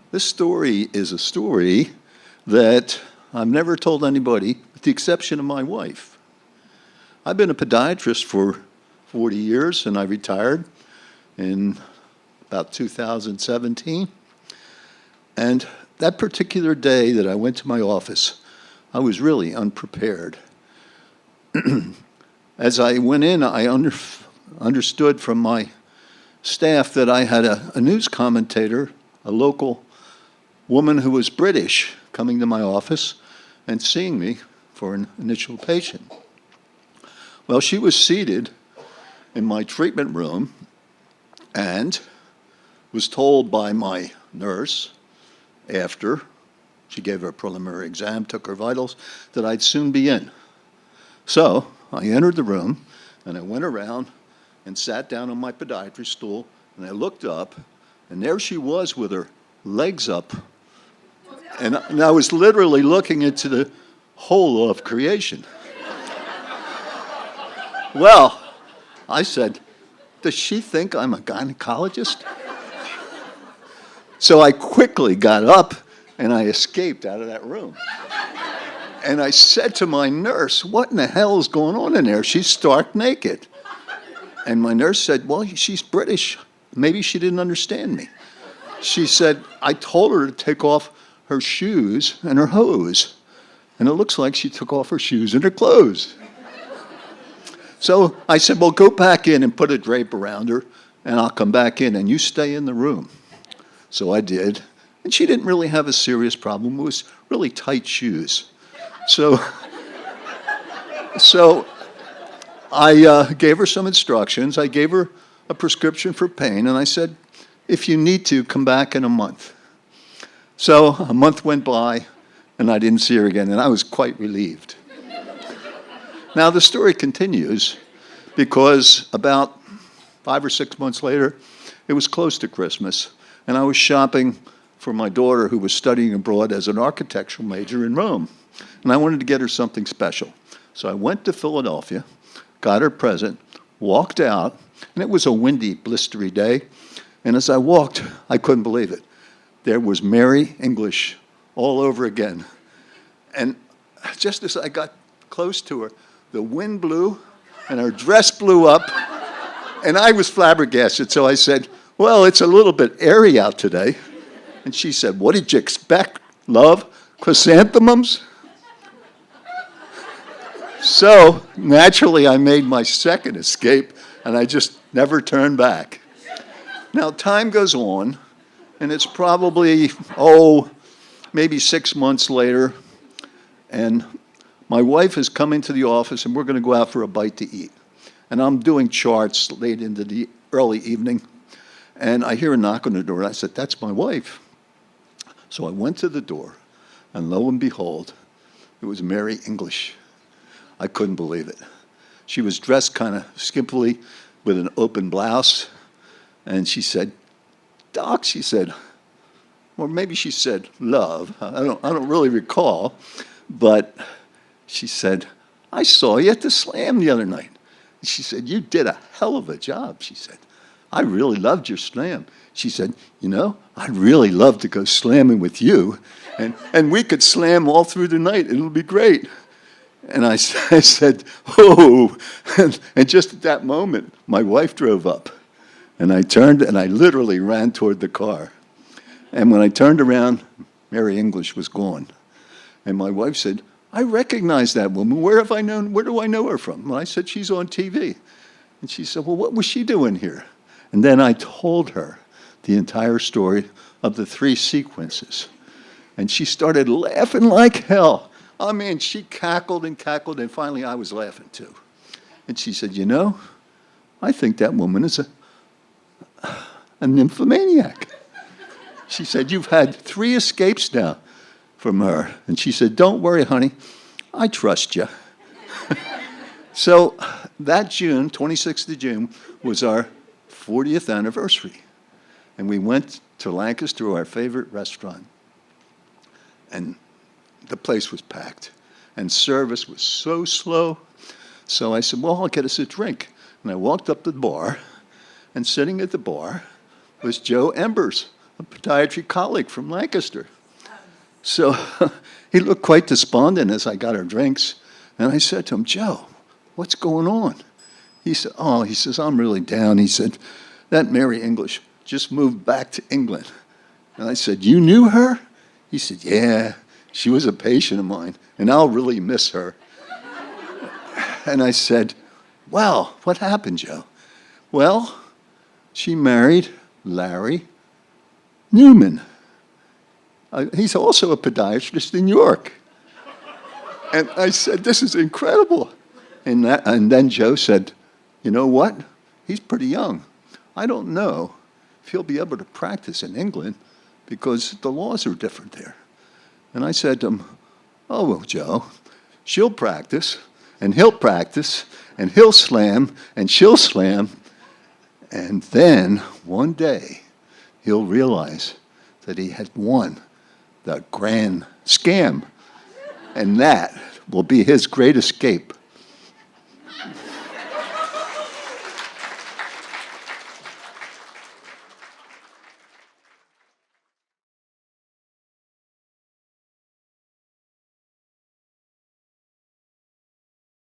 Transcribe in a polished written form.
This story is a story that I've never told anybody, with the exception of my wife. I've been a podiatrist for 40 years, and I retired in about 2017. And that particular day that I went to my office, I was really unprepared. As I went in, I understood from my staff that I had a news commentator, a local woman who was British, coming to my office and seeing me for an initial patient. Well, she was seated in my treatment room and was told by my nurse, after she gave her a preliminary exam, took her vitals, that I'd soon be in. So I entered the room, and I went around and sat down on my podiatry stool, and I looked up, and there she was with her legs up, and I was literally looking into the whole of creation. Well, I said, does she think I'm a gynecologist? So I quickly got up, and I escaped out of that room. And I said to my nurse, what in the hell is going on in there? She's stark naked. And my nurse said, well, she's British. Maybe she didn't understand me. She said, I told her to take off her shoes and her hose. And it looks like she took off her shoes and her clothes. So I said, well, go back in and put a drape around her, and I'll come back in, and you stay in the room. So I did. And she didn't really have a serious problem. It was really tight shoes. So I gave her some instructions. I gave her a prescription for pain, and I said, if you need to, come back in a month. So a month went by, and I didn't see her again, and I was quite relieved. Now, the story continues because about 5 or 6 months later, it was close to Christmas, and I was shopping for my daughter who was studying abroad as an architectural major in Rome, and I wanted to get her something special. So I went to Philadelphia, got her present, walked out, and it was a windy, blistery day, and as I walked, I couldn't believe it. There was Mary English all over again. And just as I got close to her, the wind blew, and her dress blew up, and I was flabbergasted. So I said, well, it's a little bit airy out today. And she said, what did you expect, love? Chrysanthemums? So naturally, I made my second escape, and I just never turned back. Now, time goes on, and it's probably, maybe 6 months later, and my wife is coming to the office, and we're going to go out for a bite to eat. And I'm doing charts late into the early evening, and I hear a knock on the door, and I said, that's my wife. So I went to the door, and lo and behold, it was Mary English. I couldn't believe it. She was dressed kind of skimpily with an open blouse, and she said, Doc, she said, or maybe she said love, I don't really recall, but she said, I saw you at the Slam the other night. And she said, you did a hell of a job, she said. I really loved your Slam. She said, I'd really love to go slamming with you, and we could slam all through the night. It'll be great. And I said, oh, and just at that moment, my wife drove up. And I turned, and I literally ran toward the car. And when I turned around, Mary English was gone. And my wife said, I recognize that woman. Where do I know her from? And I said, she's on TV. And she said, well, what was she doing here? And then I told her the entire story of the 3 sequences. And she started laughing like hell. I mean, she cackled, and finally I was laughing too. And she said, I think that woman is a nymphomaniac. She said, you've had 3 escapes now from her. And she said, don't worry, honey, I trust you. So that June, 26th of June, was our 40th anniversary. And we went to Lancaster, our favorite restaurant. And the place was packed. And service was so slow. So I said, well, I'll get us a drink. And I walked up to the bar, and sitting at the bar was Joe Embers, a podiatry colleague from Lancaster. So he looked quite despondent as I got our drinks. And I said to him, Joe, what's going on? He said, I'm really down. He said, that Mary English just moved back to England. And I said, you knew her? He said, yeah, she was a patient of mine, and I'll really miss her. And I said, well, what happened, Joe? Well, she married Larry Newman. He's also a podiatrist in York. And I said, this is incredible. And then Joe said, you know what? He's pretty young. I don't know if he'll be able to practice in England because the laws are different there. And I said to him, oh, well, Joe, she'll practice, and he'll practice, and he'll slam, and she'll slam. And then one day, he'll realize that he had won the grand scam. And that will be his great escape